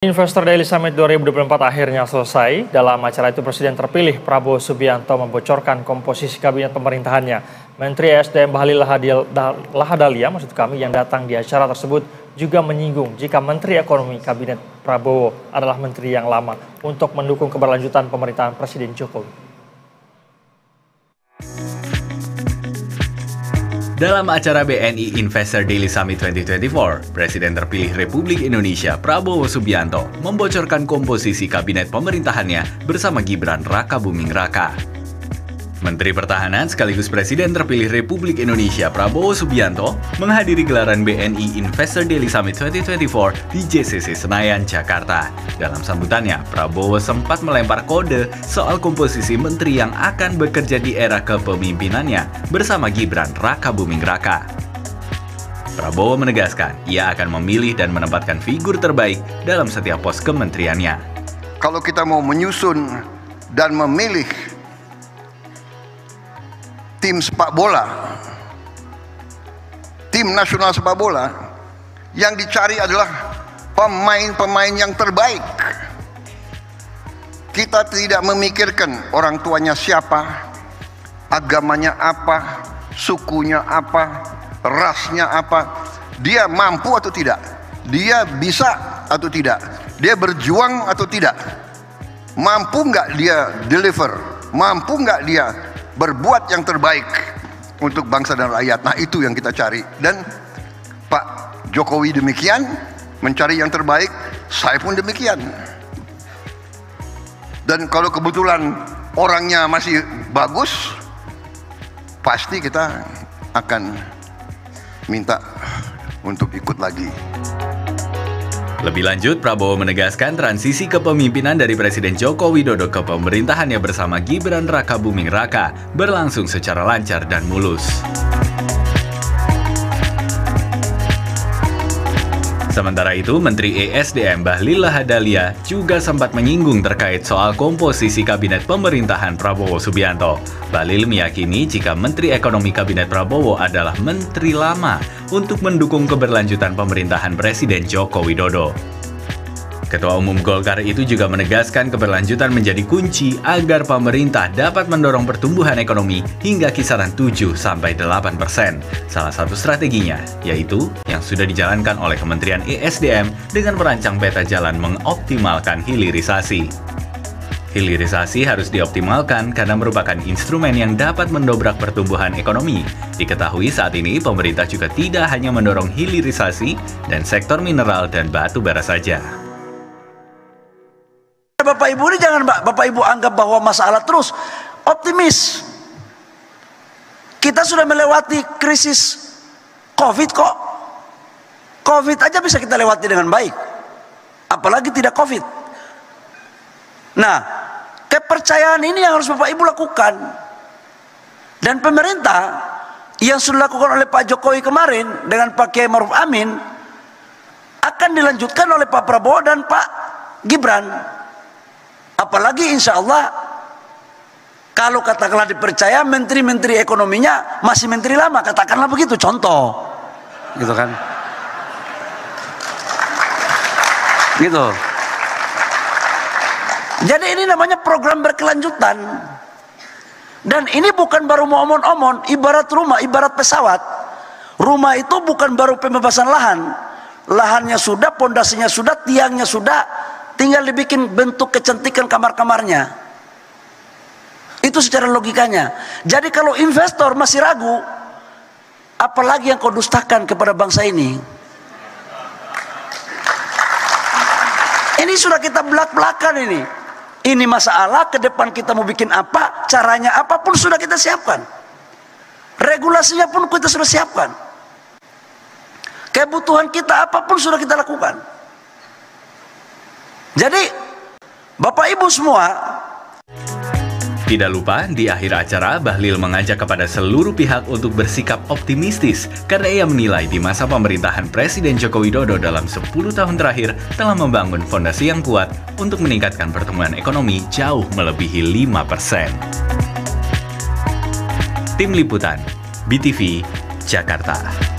Investor Daily Summit 2024 akhirnya selesai. Dalam acara itu Presiden terpilih Prabowo Subianto membocorkan komposisi kabinet pemerintahannya. Menteri ESDM Bahlil Lahadalia yang datang di acara tersebut juga menyinggung jika Menteri Ekonomi Kabinet Prabowo adalah menteri yang lama untuk mendukung keberlanjutan pemerintahan Presiden Jokowi. Dalam acara BNI Investor Daily Summit 2024, Presiden terpilih Republik Indonesia Prabowo Subianto membocorkan komposisi kabinet pemerintahannya bersama Gibran Rakabuming Raka. Menteri Pertahanan sekaligus Presiden terpilih Republik Indonesia Prabowo Subianto menghadiri gelaran BNI Investor Daily Summit 2024 di JCC Senayan, Jakarta. Dalam sambutannya, Prabowo sempat melempar kode soal komposisi menteri yang akan bekerja di era kepemimpinannya bersama Gibran Rakabuming Raka. Prabowo menegaskan ia akan memilih dan menempatkan figur terbaik dalam setiap pos kementeriannya. Kalau kita mau menyusun dan memilih tim sepak bola, tim nasional sepak bola, yang dicari adalah pemain-pemain yang terbaik. Kita tidak memikirkan orang tuanya siapa, agamanya apa, sukunya apa, rasnya apa, dia mampu atau tidak, dia bisa atau tidak, dia berjuang atau tidak, mampu nggak dia deliver, mampu nggak dia berbuat yang terbaik untuk bangsa dan rakyat. Nah, itu yang kita cari. Dan Pak Jokowi demikian, mencari yang terbaik, saya pun demikian. Dan kalau kebetulan orangnya masih bagus, pasti kita akan minta untuk ikut lagi. Lebih lanjut, Prabowo menegaskan transisi kepemimpinan dari Presiden Joko Widodo ke pemerintahannya bersama Gibran Rakabuming Raka berlangsung secara lancar dan mulus. Sementara itu, Menteri ESDM Bahlil Lahadalia juga sempat menyinggung terkait soal komposisi kabinet pemerintahan Prabowo Subianto. Bahlil meyakini jika Menteri Ekonomi Kabinet Prabowo adalah menteri lama untuk mendukung keberlanjutan pemerintahan Presiden Joko Widodo. Ketua Umum Golkar itu juga menegaskan keberlanjutan menjadi kunci agar pemerintah dapat mendorong pertumbuhan ekonomi hingga kisaran 7-8%. Salah satu strateginya yaitu yang sudah dijalankan oleh Kementerian ESDM dengan merancang peta jalan mengoptimalkan hilirisasi. Hilirisasi harus dioptimalkan karena merupakan instrumen yang dapat mendobrak pertumbuhan ekonomi. Diketahui saat ini pemerintah juga tidak hanya mendorong hilirisasi dan sektor mineral dan batu bara saja. Bapak Ibu ini jangan Bapak Ibu anggap bahwa masalah terus, optimis. Kita sudah melewati krisis COVID kok. COVID aja bisa kita lewati dengan baik, apalagi tidak COVID. Nah, kepercayaan ini yang harus Bapak Ibu lakukan. Dan pemerintah yang sudah dilakukan oleh Pak Jokowi kemarin dengan Pak Kiai Maruf Amin akan dilanjutkan oleh Pak Prabowo dan Pak Gibran. Apalagi insya Allah kalau katakanlah dipercaya menteri-menteri ekonominya masih menteri lama, katakanlah begitu, contoh gitu kan, gitu. Jadi ini namanya program berkelanjutan. Dan ini bukan baru mau omon-omon, ibarat rumah, ibarat pesawat. Rumah itu bukan baru pembebasan lahan. Lahannya sudah, pondasinya sudah, tiangnya sudah, tinggal dibikin bentuk kecantikan kamar-kamarnya. Itu secara logikanya. Jadi kalau investor masih ragu, apalagi yang kau dustakan kepada bangsa ini? Ini sudah kita belak-belakan ini. Ini masalah, ke depan kita mau bikin apa, caranya apapun sudah kita siapkan. Regulasinya pun kita sudah siapkan. Kebutuhan kita apapun sudah kita lakukan. Jadi, Bapak Ibu semua, tidak lupa di akhir acara Bahlil mengajak kepada seluruh pihak untuk bersikap optimistis karena ia menilai di masa pemerintahan Presiden Joko Widodo dalam 10 tahun terakhir telah membangun fondasi yang kuat untuk meningkatkan pertumbuhan ekonomi jauh melebihi 5%. Tim Liputan, BTV, Jakarta.